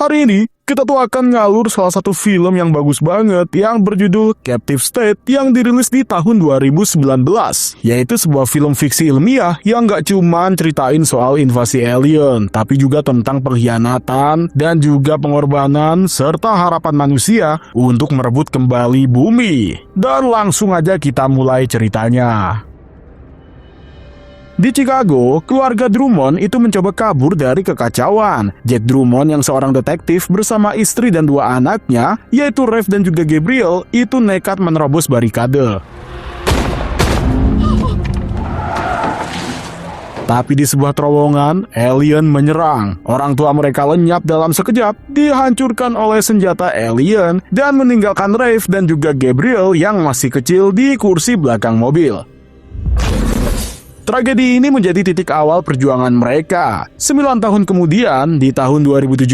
Hari ini, kita tuh akan ngalur salah satu film yang bagus banget yang berjudul Captive State yang dirilis di tahun 2019. Yaitu sebuah film fiksi ilmiah yang gak cuman ceritain soal invasi alien, tapi juga tentang pengkhianatan dan juga pengorbanan serta harapan manusia untuk merebut kembali bumi. Dan langsung aja kita mulai ceritanya. Di Chicago, keluarga Drummond itu mencoba kabur dari kekacauan. Jack Drummond yang seorang detektif bersama istri dan dua anaknya, yaitu Ralph dan juga Gabriel, itu nekat menerobos barikade. Tapi di sebuah terowongan, alien menyerang. Orang tua mereka lenyap dalam sekejap, dihancurkan oleh senjata alien, dan meninggalkan Ralph dan juga Gabriel yang masih kecil di kursi belakang mobil. Tragedi ini menjadi titik awal perjuangan mereka. 9 tahun kemudian, di tahun 2017,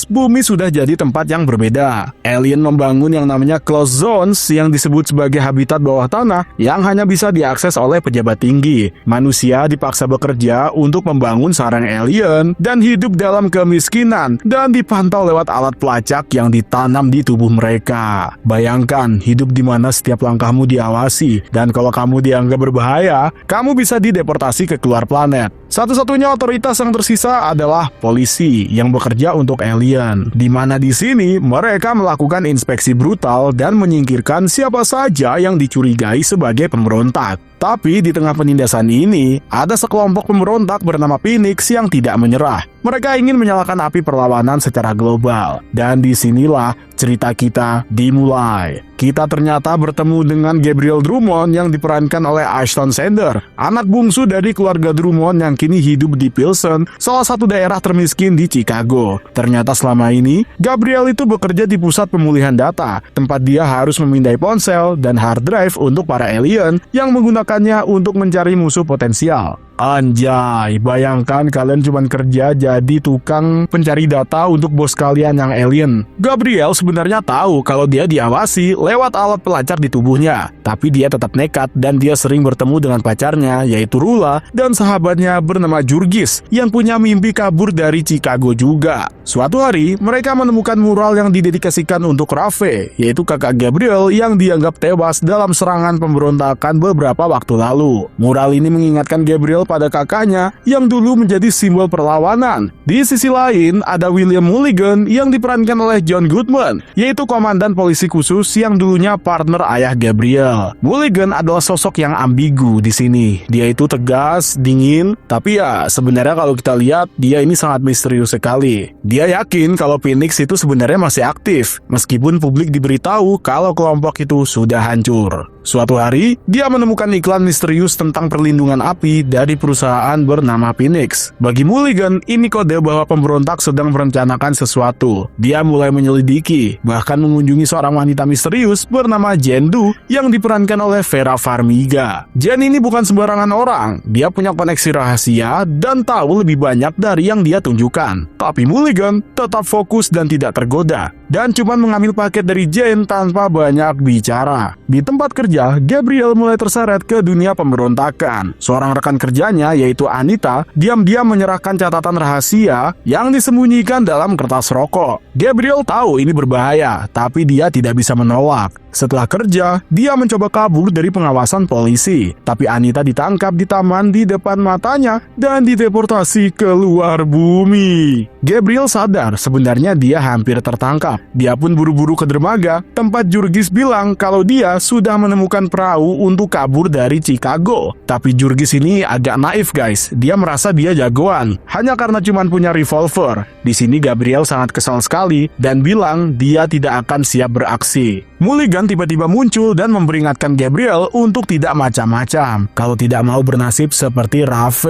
bumi sudah jadi tempat yang berbeda. Alien membangun yang namanya Closed Zones yang disebut sebagai habitat bawah tanah yang hanya bisa diakses oleh pejabat tinggi. Manusia dipaksa bekerja untuk membangun sarang alien dan hidup dalam kemiskinan dan dipantau lewat alat pelacak yang ditanam di tubuh mereka. Bayangkan hidup di mana setiap langkahmu diawasi dan kalau kamu dianggap berbahaya, kamu bisa deportasi ke keluar planet. Satu-satunya otoritas yang tersisa adalah polisi yang bekerja untuk alien, di mana di sini mereka melakukan inspeksi brutal dan menyingkirkan siapa saja yang dicurigai sebagai pemberontak. Tapi di tengah penindasan ini, ada sekelompok pemberontak bernama Phoenix yang tidak menyerah. Mereka ingin menyalakan api perlawanan secara global. Dan disinilah cerita kita dimulai. Kita ternyata bertemu dengan Gabriel Drummond yang diperankan oleh Ashton Sanders, anak bungsu dari keluarga Drummond yang kini hidup di Pilsen, salah satu daerah termiskin di Chicago. Ternyata selama ini, Gabriel itu bekerja di pusat pemulihan data, tempat dia harus memindai ponsel dan hard drive untuk para alien yang menggunakannya untuk mencari musuh potensial. Anjay, bayangkan kalian cuma kerja jadi tukang pencari data untuk bos kalian yang alien. Gabriel sebenarnya tahu kalau dia diawasi lewat alat pelacak di tubuhnya, tapi dia tetap nekat dan dia sering bertemu dengan pacarnya yaitu Rula dan sahabatnya bernama Jurgis yang punya mimpi kabur dari Chicago juga. Suatu hari, mereka menemukan mural yang didedikasikan untuk Ralph, yaitu kakak Gabriel yang dianggap tewas dalam serangan pemberontakan beberapa waktu lalu. Mural ini mengingatkan Gabriel pada kakaknya yang dulu menjadi simbol perlawanan. Di sisi lain, ada William Mulligan yang diperankan oleh John Goodman, yaitu komandan polisi khusus yang dulunya partner ayah Gabriel. Mulligan adalah sosok yang ambigu di sini. Dia itu tegas, dingin, tapi ya sebenarnya kalau kita lihat, dia ini sangat misterius sekali. Dia yakin kalau Phoenix itu sebenarnya masih aktif, meskipun publik diberitahu kalau kelompok itu sudah hancur. Suatu hari, dia menemukan iklan misterius tentang perlindungan api dari perusahaan bernama Phoenix. Bagi Mulligan, ini kode bahwa pemberontak sedang merencanakan sesuatu. Dia mulai menyelidiki, bahkan mengunjungi seorang wanita misterius bernama Jen Du yang diperankan oleh Vera Farmiga. Jen ini bukan sembarangan orang. Dia punya koneksi rahasia dan tahu lebih banyak dari yang dia tunjukkan. Tapi Mulligan tetap fokus dan tidak tergoda, dan cuma mengambil paket dari Jen tanpa banyak bicara. Di tempat kerja, Gabriel mulai terseret ke dunia pemberontakan. Seorang rekan kerjanya, yaitu Anita, diam-diam menyerahkan catatan rahasia yang disembunyikan dalam kertas rokok. Gabriel tahu ini berbahaya, tapi dia tidak bisa menolak. Setelah kerja, dia mencoba kabur dari pengawasan polisi, tapi Anita ditangkap di taman di depan matanya dan dideportasi ke luar bumi. Gabriel sadar sebenarnya dia hampir tertangkap. Dia pun buru-buru ke dermaga, tempat Jurgis bilang kalau dia sudah menemukan perahu untuk kabur dari Chicago. Tapi Jurgis ini agak naif guys, dia merasa dia jagoan, hanya karena cuma punya revolver. Di sini Gabriel sangat kesal sekali dan bilang dia tidak akan siap beraksi. Mulligan tiba-tiba muncul dan memperingatkan Gabriel untuk tidak macam-macam kalau tidak mau bernasib seperti Ralph.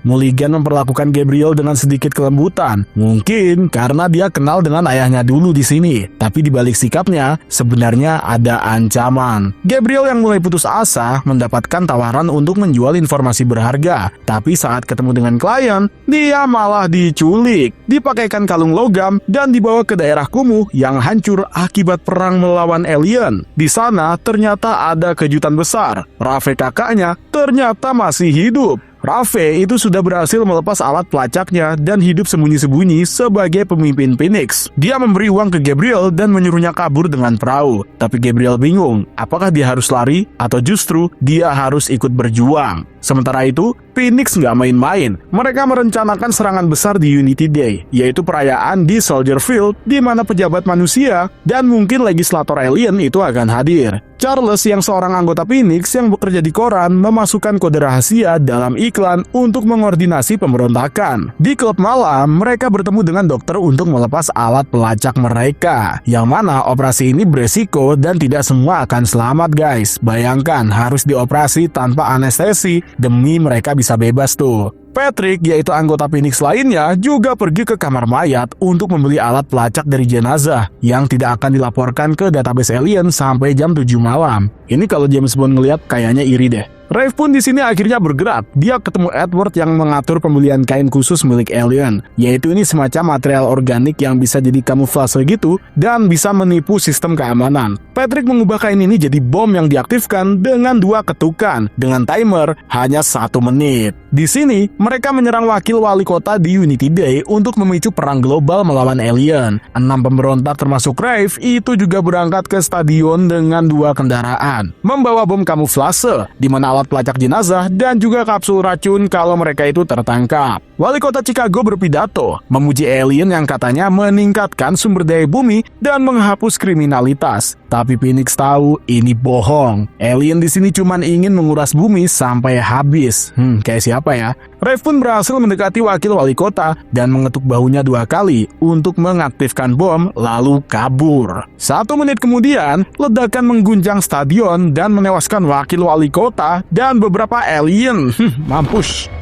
Mulligan memperlakukan Gabriel dengan sedikit kelembutan, mungkin karena dia kenal dengan ayahnya dulu di sini. Tapi di balik sikapnya sebenarnya ada ancaman. Gabriel yang mulai putus asa mendapatkan tawaran untuk menjual informasi berharga, tapi saat ketemu dengan klien, dia malah diculik, dipakaikan kalung logam dan dibawa ke daerah kumuh yang hancur akibat perang melawan alien. Di sana ternyata ada kejutan besar. Ralph kakaknya ternyata masih hidup. Rave itu sudah berhasil melepas alat pelacaknya dan hidup sembunyi-sembunyi sebagai pemimpin Phoenix. Dia memberi uang ke Gabriel dan menyuruhnya kabur dengan perahu. Tapi Gabriel bingung, apakah dia harus lari atau justru dia harus ikut berjuang. Sementara itu, Phoenix nggak main-main. Mereka merencanakan serangan besar di Unity Day, yaitu perayaan di Soldier Field di mana pejabat manusia dan mungkin legislator alien itu akan hadir. Charles yang seorang anggota Phoenix yang bekerja di koran memasukkan kode rahasia dalam iklan untuk mengordinasi pemberontakan. Di klub malam, mereka bertemu dengan dokter untuk melepas alat pelacak mereka. Yang mana operasi ini beresiko dan tidak semua akan selamat guys. Bayangkan harus dioperasi tanpa anestesi demi mereka bisa bebas tuh. Patrick, yaitu anggota Phoenix lainnya, juga pergi ke kamar mayat untuk membeli alat pelacak dari jenazah yang tidak akan dilaporkan ke database alien sampai jam 7 malam. Ini kalau James Bond ngeliat kayaknya iri deh. Rave pun di sini akhirnya bergerak. Dia ketemu Edward yang mengatur pembelian kain khusus milik alien, yaitu ini semacam material organik yang bisa jadi kamuflase gitu dan bisa menipu sistem keamanan. Patrick mengubah kain ini jadi bom yang diaktifkan dengan 2 ketukan dengan timer hanya 1 menit. Di sini mereka menyerang wakil wali kota di Unity Day untuk memicu perang global melawan alien. 6 pemberontak termasuk Rave itu juga berangkat ke stadion dengan 2 kendaraan, membawa bom kamuflase di mana alat pelacak jenazah dan juga kapsul racun kalau mereka itu tertangkap. Wali kota Chicago berpidato memuji alien yang katanya meningkatkan sumber daya bumi dan menghapus kriminalitas. Tapi Phoenix tahu ini bohong. Alien di sini cuma ingin menguras bumi sampai habis. Kayak siapa ya? Rave pun berhasil mendekati wakil wali kota dan mengetuk bahunya 2 kali untuk mengaktifkan bom lalu kabur. 1 menit kemudian, ledakan mengguncang stadion dan menewaskan wakil wali kota dan beberapa alien. Mampus.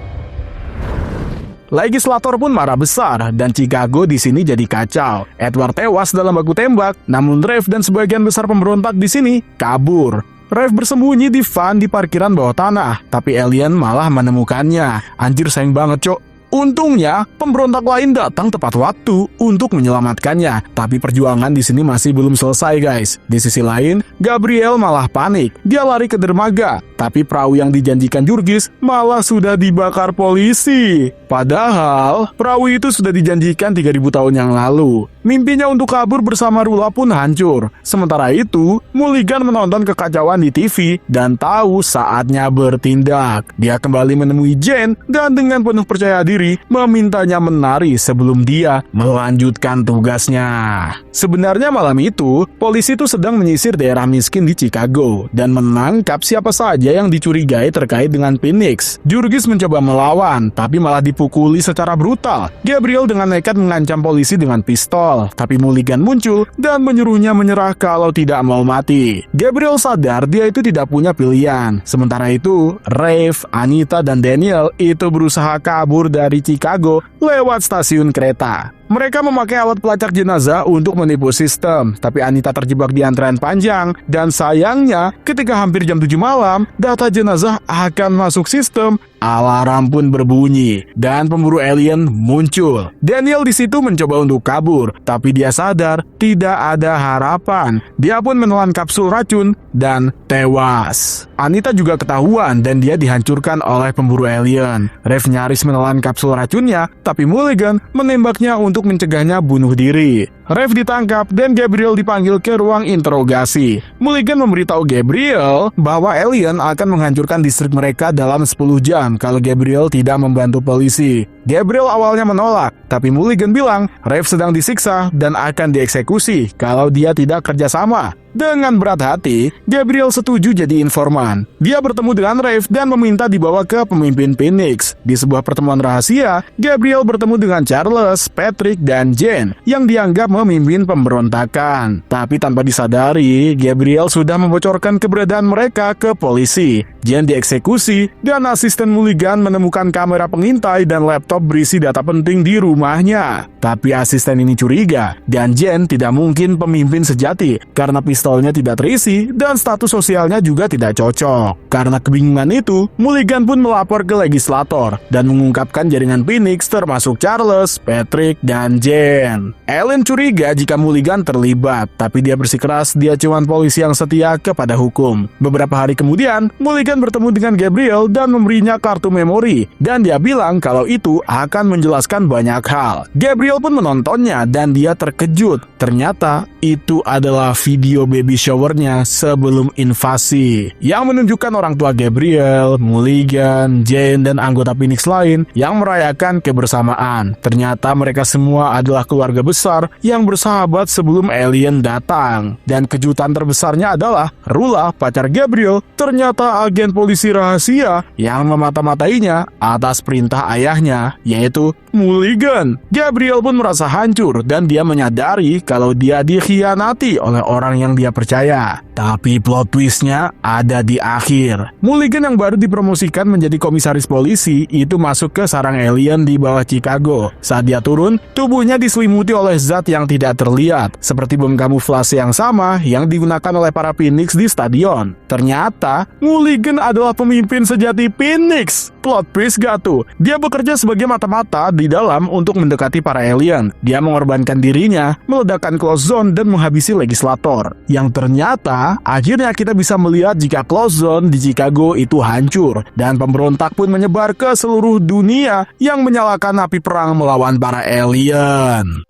Legislator pun marah besar dan Chicago di sini jadi kacau. Edward tewas dalam baku tembak, namun Rave dan sebagian besar pemberontak di sini kabur. Rave bersembunyi di van di parkiran bawah tanah, tapi alien malah menemukannya. Anjir, sayang banget, cok. Untungnya, pemberontak lain datang tepat waktu untuk menyelamatkannya. Tapi perjuangan di sini masih belum selesai, guys. Di sisi lain, Gabriel malah panik. Dia lari ke dermaga, tapi perahu yang dijanjikan Jurgis malah sudah dibakar polisi. Padahal, perahu itu sudah dijanjikan 3000 tahun yang lalu. Mimpinya untuk kabur bersama Rula pun hancur. Sementara itu, Mulligan menonton kekacauan di TV dan tahu saatnya bertindak. Dia kembali menemui Jane dan dengan penuh percaya diri memintanya menari sebelum dia melanjutkan tugasnya. Sebenarnya malam itu, polisi itu sedang menyisir daerah miskin di Chicago dan menangkap siapa saja yang dicurigai terkait dengan Phoenix. Jurgis mencoba melawan, tapi malah dipukuli secara brutal. Gabriel dengan nekat mengancam polisi dengan pistol, tapi Mulligan muncul dan menyuruhnya menyerah kalau tidak mau mati. Gabriel sadar dia itu tidak punya pilihan. Sementara itu, Rave, Anita, dan Daniel itu berusaha kabur dari Chicago lewat stasiun kereta. Mereka memakai alat pelacak jenazah untuk menipu sistem, tapi Anita terjebak di antrean panjang, dan sayangnya ketika hampir jam 7 malam, data jenazah akan masuk sistem, alarm pun berbunyi, dan pemburu alien muncul. Daniel di situ mencoba untuk kabur, tapi dia sadar tidak ada harapan. Dia pun menelan kapsul racun dan tewas. Anita juga ketahuan dan dia dihancurkan oleh pemburu alien. Rave nyaris menelan kapsul racunnya, tapi Mulligan menembaknya untuk mencegahnya bunuh diri. Rave ditangkap dan Gabriel dipanggil ke ruang interogasi. Mulligan memberitahu Gabriel bahwa alien akan menghancurkan distrik mereka dalam 10 jam kalau Gabriel tidak membantu polisi. Gabriel awalnya menolak, tapi Mulligan bilang Rave sedang disiksa dan akan dieksekusi kalau dia tidak kerjasama. Dengan berat hati, Gabriel setuju jadi informan. Dia bertemu dengan Rave dan meminta dibawa ke pemimpin Phoenix. Di sebuah pertemuan rahasia, Gabriel bertemu dengan Charles, Patrick, dan Jane yang dianggap memimpin pemberontakan. Tapi tanpa disadari, Gabriel sudah membocorkan keberadaan mereka ke polisi. Jane dieksekusi dan asisten Mulligan menemukan kamera pengintai dan laptop laptop berisi data penting di rumahnya. Tapi asisten ini curiga, dan Jen tidak mungkin pemimpin sejati karena pistolnya tidak terisi dan status sosialnya juga tidak cocok. Karena kebingungan itu, Mulligan pun melapor ke legislator dan mengungkapkan jaringan Phoenix termasuk Charles, Patrick, dan Jen. Ellen curiga jika Mulligan terlibat, tapi dia bersikeras dia cuma polisi yang setia kepada hukum. Beberapa hari kemudian, Mulligan bertemu dengan Gabriel dan memberinya kartu memori, dan dia bilang kalau itu akan menjelaskan banyak hal. Gabriel pun menontonnya dan dia terkejut. Ternyata itu adalah video baby showernya sebelum invasi, yang menunjukkan orang tua Gabriel, Mulligan, Jane, dan anggota Phoenix lain yang merayakan kebersamaan. Ternyata mereka semua adalah keluarga besar yang bersahabat sebelum alien datang. Dan kejutan terbesarnya adalah Rula, pacar Gabriel, ternyata agen polisi rahasia yang memata-matainya atas perintah ayahnya, yaitu Mulligan. Gabriel pun merasa hancur dan dia menyadari kalau dia dikhianati oleh orang yang dia percaya. Tapi plot twistnya ada di akhir. Mulligan yang baru dipromosikan menjadi komisaris polisi itu masuk ke sarang alien di bawah Chicago. Saat dia turun, tubuhnya diselimuti oleh zat yang tidak terlihat, seperti bom kamuflase yang sama yang digunakan oleh para Phoenix di stadion. Ternyata, Mulligan adalah pemimpin sejati Phoenix. Plot twist gak tuh? Dia bekerja sebagai mata-mata di dalam untuk mendekati para alien. Dia mengorbankan dirinya, meledakkan close zone dan menghabisi legislator. Yang ternyata, akhirnya kita bisa melihat jika close zone di Chicago itu hancur, dan pemberontak pun menyebar ke seluruh dunia yang menyalakan api perang melawan para alien.